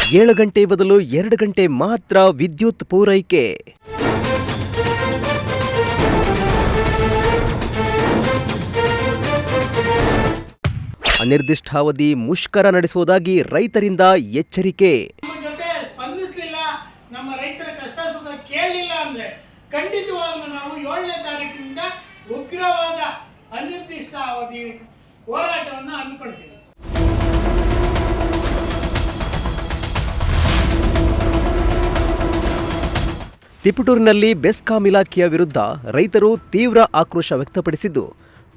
7 ಗಂಟೆ ಬದಲು 2 ಗಂಟೆ ಮಾತ್ರ ವಿದ್ಯುತ್ ಪೂರೈಕೆ. ಅನಿರ್ದಿಷ್ಟಾವಧಿ ಮುಷ್ಕರ ನಡೆಸುವುದಾಗಿ ರೈತರಿಂದ ಎಚ್ಚರಿಕೆ. ನಮ್ಮ ರೈತರ ಕಷ್ಟ ಸುಖ ಕೇಳಲಿಲ್ಲ ಅಂದ್ರೆ ಖಂಡಿತವಾಗ್ಲೂ ನಾವು 7ನೇ ತಾರೀಕಿನಿಂದ ಉಗ್ರವಾದ ಅನಿರ್ದಿಷ್ಟಾವಧಿ ಹೋರಾಟವನ್ನು ಹಮ್ಮಿಕೊಳ್ತೀವಿ. ತಿಪಟೂರಿನಲ್ಲಿ ಬೆಸ್ಕಾಂ ಇಲಾಖೆಯ ವಿರುದ್ಧ ರೈತರು ತೀವ್ರ ಆಕ್ರೋಶ ವ್ಯಕ್ತಪಡಿಸಿದ್ದು,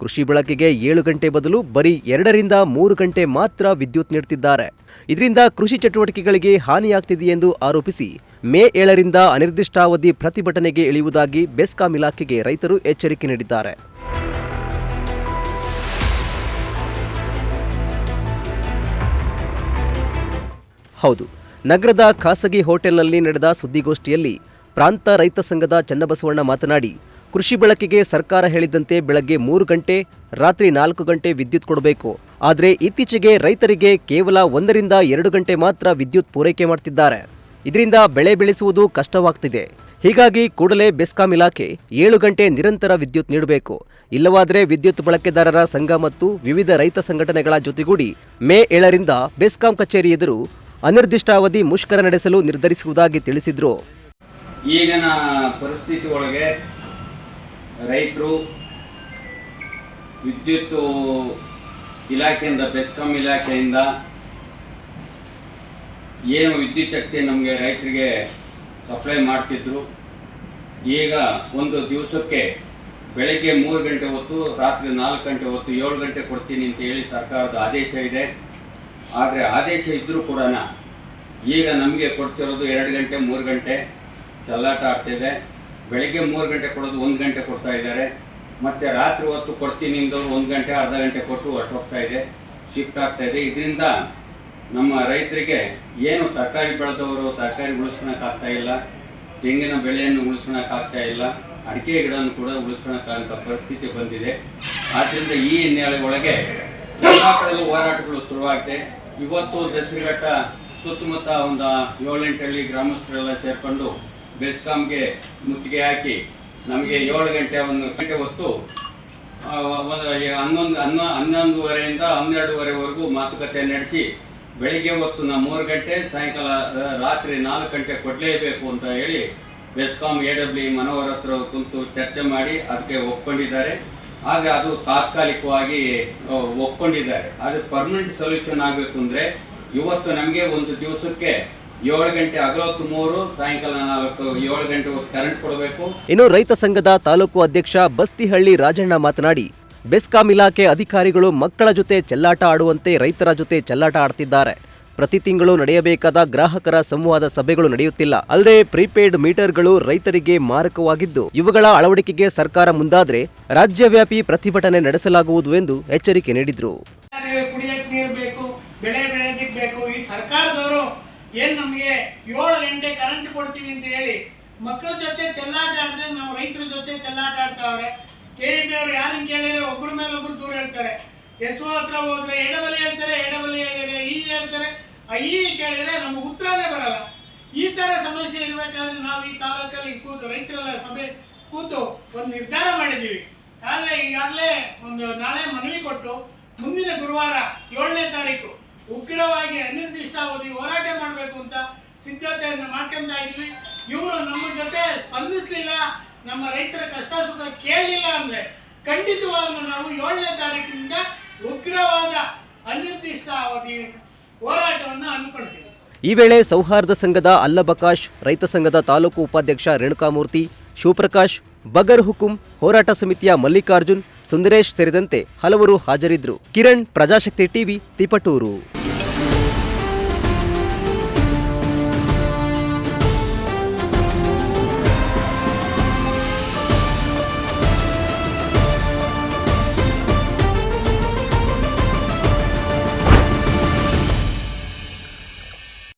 ಕೃಷಿ ಬಳಕೆಗೆ 7 ಗಂಟೆ ಬದಲು ಬರೀ 2 ರಿಂದ 3 ಗಂಟೆ ಮಾತ್ರ ವಿದ್ಯುತ್ ನೀಡುತ್ತಿದ್ದಾರೆ. ಇದರಿಂದ ಕೃಷಿ ಚಟುವಟಿಕೆಗಳಿಗೆ ಹಾನಿಯಾಗ್ತಿದೆ ಎಂದು ಆರೋಪಿಸಿ ಮೇ 7 ರಿಂದ ಅನಿರ್ದಿಷ್ಟಾವಧಿ ಪ್ರತಿಭಟನೆಗೆ ಇಳಿಯುವುದಾಗಿ ಬೆಸ್ಕಾಂ ಇಲಾಖೆಗೆ ರೈತರು ಎಚ್ಚರಿಕೆ ನೀಡಿದ್ದಾರೆ. ಹೌದು, ನಗರದ ಖಾಸಗಿ ಹೋಟೆಲ್ನಲ್ಲಿ ನಡೆದ ಸುದ್ದಿಗೋಷ್ಠಿಯಲ್ಲಿ ಪ್ರಾಂತ ರೈತ ಸಂಘದ ಚನ್ನಬಸವಣ್ಣ ಮಾತನಾಡಿ, ಕೃಷಿ ಬಳಕೆಗೆ ಸರ್ಕಾರ ಹೇಳಿದಂತೆ ಬೆಳಗ್ಗೆ 3 ಗಂಟೆ, ರಾತ್ರಿ 4 ಗಂಟೆ ವಿದ್ಯುತ್ ಕೊಡಬೇಕು. ಆದರೆ ಇತ್ತೀಚೆಗೆ ರೈತರಿಗೆ ಕೇವಲ 1 ರಿಂದ 2 ಗಂಟೆ ಮಾತ್ರ ವಿದ್ಯುತ್ ಪೂರೈಕೆ ಮಾಡ್ತಿದ್ದಾರೆ. ಇದರಿಂದ ಬೆಳೆ ಬೆಳೆಸುವುದು ಕಷ್ಟವಾಗ್ತಿದೆ. ಹೀಗಾಗಿ ಕೂಡಲೇ ಬೆಸ್ಕಾಂ ಇಲಾಖೆ 7 ಗಂಟೆ ನಿರಂತರ ವಿದ್ಯುತ್ ನೀಡಬೇಕು. ಇಲ್ಲವಾದರೆ ವಿದ್ಯುತ್ ಬಳಕೆದಾರರ ಸಂಘ ಮತ್ತು ವಿವಿಧ ರೈತ ಸಂಘಟನೆಗಳ ಜೊತೆಗೂಡಿ ಮೇ 7 ರಿಂದ ಬೆಸ್ಕಾಂ ಕಚೇರಿ ಎದುರು ಅನಿರ್ದಿಷ್ಟಾವಧಿ ಮುಷ್ಕರ ನಡೆಸಲು ನಿರ್ಧರಿಸುವುದಾಗಿ ತಿಳಿಸಿದರು. ಈಗಿನ ಪರಿಸ್ಥಿತಿ ಒಳಗೆ ರೈತರು ವಿದ್ಯುತ್ ಇಲಾಖೆಯಿಂದ, ಬೆಸ್ಕಾಂ ಇಲಾಖೆಯಿಂದ ಏನು ವಿದ್ಯುತ್ ಶಕ್ತಿ ನಮಗೆ ರೈತರಿಗೆ ಸಪ್ಲೈ ಮಾಡ್ತಿದ್ರು, ಈಗ ಒಂದು ದಿವಸಕ್ಕೆ ಬೆಳಗ್ಗೆ 3 ಗಂಟೆ ಹೊತ್ತು, ರಾತ್ರಿ 4 ಗಂಟೆ ಹೊತ್ತು 7 ಗಂಟೆ ಕೊಡ್ತೀನಿ ಅಂತ ಹೇಳಿ ಸರ್ಕಾರದ ಆದೇಶ ಇದೆ. ಆದರೆ ಆದೇಶ ಇದ್ದರೂ ಕೂಡ ಈಗ ನಮಗೆ ಕೊಡ್ತಿರೋದು 2 ಗಂಟೆ 3 ಗಂಟೆ ಚಲ್ಲಾಟ ಆಡ್ತಿದೆ. ಬೆಳಗ್ಗೆ 3 ಗಂಟೆ ಕೊಡೋದು 1 ಗಂಟೆ ಕೊಡ್ತಾ ಇದ್ದಾರೆ. ಮತ್ತು ರಾತ್ರಿ ಹೊತ್ತು ಕೊಡ್ತೀನಿ ಅಂದವರು 1 ಗಂಟೆ ಅರ್ಧ ಗಂಟೆ ಕೊಟ್ಟು ಹೊರಟೋಗ್ತಾ ಇದೆ, ಶಿಫ್ಟ್ ಆಗ್ತಾ ಇದೆ. ಇದರಿಂದ ನಮ್ಮ ರೈತರಿಗೆ ಏನು ತರಕಾರಿ ಬೆಳೆದವರು ತರಕಾರಿ ಉಳಿಸ್ಕೊಳಕ್ಕಾಗ್ತಾ ಇಲ್ಲ, ತೆಂಗಿನ ಬೆಳೆಯನ್ನು ಉಳಿಸ್ಕೊಳಕ್ಕಾಗ್ತಾ ಇಲ್ಲ, ಅಡಿಕೆ ಗಿಡವನ್ನು ಕೂಡ ಉಳಿಸ್ಕೊಳಕ್ಕಾಗಂಥ ಪರಿಸ್ಥಿತಿ ಬಂದಿದೆ. ಆದ್ದರಿಂದ ಈ ಹಿನ್ನೆಲೆ ಒಳಗೆ ಎಲ್ಲ ಕಡೆಯಲ್ಲೂ ಹೋರಾಟಗಳು ಶುರುವಾಗಿದೆ. ಇವತ್ತು ದಸರಘಟ್ಟ ಸುತ್ತಮುತ್ತ ಒಂದು 7-8 ಹಳ್ಳಿ ಗ್ರಾಮಸ್ಥರೆಲ್ಲ ಸೇರಿಕೊಂಡು ಬೆಸ್ಕಾಂಗೆ ಮುತ್ತಿಗೆ ಹಾಕಿ ನಮಗೆ 7 ಗಂಟೆ 1 ಗಂಟೆ ಹೊತ್ತು 11:30ರಿಂದ 12:30ವರೆಗೂ ಮಾತುಕತೆ ನಡೆಸಿ ಬೆಳಿಗ್ಗೆ ಹೊತ್ತು 3 ಗಂಟೆ, ಸಾಯಂಕಾಲ ರಾತ್ರಿ 4 ಗಂಟೆ ಕೊಡಲೇಬೇಕು ಅಂತ ಹೇಳಿ ಬೆಸ್ಕಾಂ AWE ಮನೋಹರ್ ಹತ್ರ ಕುಂತು ಚರ್ಚೆ ಮಾಡಿ ಅದಕ್ಕೆ ಒಪ್ಕೊಂಡಿದ್ದಾರೆ. ಆದರೆ ಅದು ತಾತ್ಕಾಲಿಕವಾಗಿ ಒಪ್ಕೊಂಡಿದ್ದಾರೆ. ಆದರೆ ಪರ್ಮನೆಂಟ್ ಸೊಲ್ಯೂಷನ್ ಆಗಬೇಕು ಅಂದರೆ ಇವತ್ತು ನಮಗೆ ಒಂದು ದಿವಸಕ್ಕೆ 7 ಗಂಟೆ ಹಗಲೊತ್ತು 3, ಸಾಯಂಕಾಲ 4, 7 ಗಂಟೆ ಹೊತ್ತು ಕರೆಂಟ್ ಕೊಡಬೇಕು. ಇನ್ನು ರೈತ ಸಂಘದ ತಾಲೂಕು ಅಧ್ಯಕ್ಷ ಬಸ್ತಿಹಳ್ಳಿ ರಾಜಣ್ಣ ಮಾತನಾಡಿ, ಬೆಸ್ಕಾಂ ಇಲಾಖೆ ಅಧಿಕಾರಿಗಳು ಮಕ್ಕಳ ಜೊತೆ ಚೆಲ್ಲಾಟ ಆಡುವಂತೆ ರೈತರ ಜೊತೆ ಚೆಲ್ಲಾಟ ಆಡ್ತಿದ್ದಾರೆ. ಪ್ರತಿ ತಿಂಗಳು ನಡೆಯಬೇಕಾದ ಗ್ರಾಹಕರ ಸಂವಾದ ಸಭೆಗಳು ನಡೆಯುತ್ತಿಲ್ಲ. ಅಲ್ಲದೆ ಪ್ರೀಪೇಯ್ಡ್ ಮೀಟರ್ಗಳು ರೈತರಿಗೆ ಮಾರಕವಾಗಿದ್ದು, ಇವುಗಳ ಅಳವಡಿಕೆಗೆ ಸರ್ಕಾರ ಮುಂದಾದರೆ ರಾಜ್ಯವ್ಯಾಪಿ ಪ್ರತಿಭಟನೆ ನಡೆಸಲಾಗುವುದು ಎಂದು ಎಚ್ಚರಿಕೆ ನೀಡಿದರು. ಬೆಳೆ ಬೆಳೆಯೋದಕ್ಕೆ ಬೇಕು. ಈ ಸರ್ಕಾರದವರು ಏನು ನಮಗೆ 7 ಗಂಟೆ ಕರೆಂಟ್ ಕೊಡ್ತೀವಿ ಅಂತ ಹೇಳಿ ಮಕ್ಕಳ ಜೊತೆ ಚೆಲ್ಲಾಟ ಆಡದೆ ನಾವು ರೈತರ ಜೊತೆ ಚೆಲ್ಲಾಟ ಆಡ್ತಾವ್ರೆ. KEB ಅವರು ಯಾರನ್ನು ಕೇಳಿದ್ರೆ ಒಬ್ಬರ ಮೇಲೆ ಒಬ್ಬರು ದೂರ ಹೇಳ್ತಾರೆ. SO ಹತ್ರ ಹೋದ್ರೆ ಎಡಬಲಿ ಹೇಳ್ತಾರೆ, ಎಡಬಲಿ ಹೇಳಿದ್ರೆ ಈ ಹೇಳ್ತಾರೆ, ಈ ಕೇಳಿದ್ರೆ ನಮಗೆ ಉತ್ತರನೇ ಬರಲ್ಲ. ಈ ಥರ ಸಮಸ್ಯೆ ಇರಬೇಕಾದ್ರೆ ನಾವು ಈ ತಾಲೂಕಲ್ಲಿ ಕೂತು ರೈತರೆಲ್ಲ ಸಭೆ ಕೂತು ಒಂದು ನಿರ್ಧಾರ ಮಾಡಿದ್ದೀವಿ. ಆದರೆ ಈಗಾಗಲೇ ನಾಳೆ ಮನವಿ ಕೊಟ್ಟು ಮುಂದಿನ ಗುರುವಾರ 7ನೇ ತಾರೀಕು ಉಗ್ರವಾಗಿ ಅನಿರ್ದಿಷ್ಟಾವಧಿ ಹೋರಾಟ ಮಾಡಬೇಕು ಅಂತ ಸಿದ್ಧತೆಯನ್ನು ಮಾಡ್ಕೊಂತ ಇದ್ವಿ. ಇವರು ನಮ್ಮ ಜೊತೆ ಸ್ಪಂದಿಸಲಿಲ್ಲ, ನಮ್ಮ ರೈತರ ಕಷ್ಟ ಸುಖ ಕೇಳಲಿಲ್ಲ ಅಂದರೆ ಖಂಡಿತವಾಗ್ಲೂ ನಾವು 7ನೇ ತಾರೀಕಿನಿಂದ ಉಗ್ರವಾದ ಅನಿರ್ದಿಷ್ಟಾವಧಿ ಹೋರಾಟವನ್ನು ಹಮ್ಮಿಕೊಳ್ತೀವಿ. ಈ ವೇಳೆ ಸೌಹಾರ್ದ ಸಂಘದ ಅಲ್ಲಬಕಾಶ್, ರೈತ ಸಂಘದ ತಾಲೂಕು ಉಪಾಧ್ಯಕ್ಷ ರೇಣುಕಾಮೂರ್ತಿ, ಶಿವಪ್ರಕಾಶ್, ಬಗರ್ ಹುಕುಂ, ಹೋರಾಟ ಸಮಿತಿಯ ಮಲ್ಲಿಕಾರ್ಜುನ್, ಸುಂದರೇಶ್ ಸೇರಿದಂತೆ ಹಲವರು ಹಾಜರಿದ್ದರು. ಕಿರಣ್, ಪ್ರಜಾಶಕ್ತಿ ಟಿವಿ, ತಿಪಟೂರು.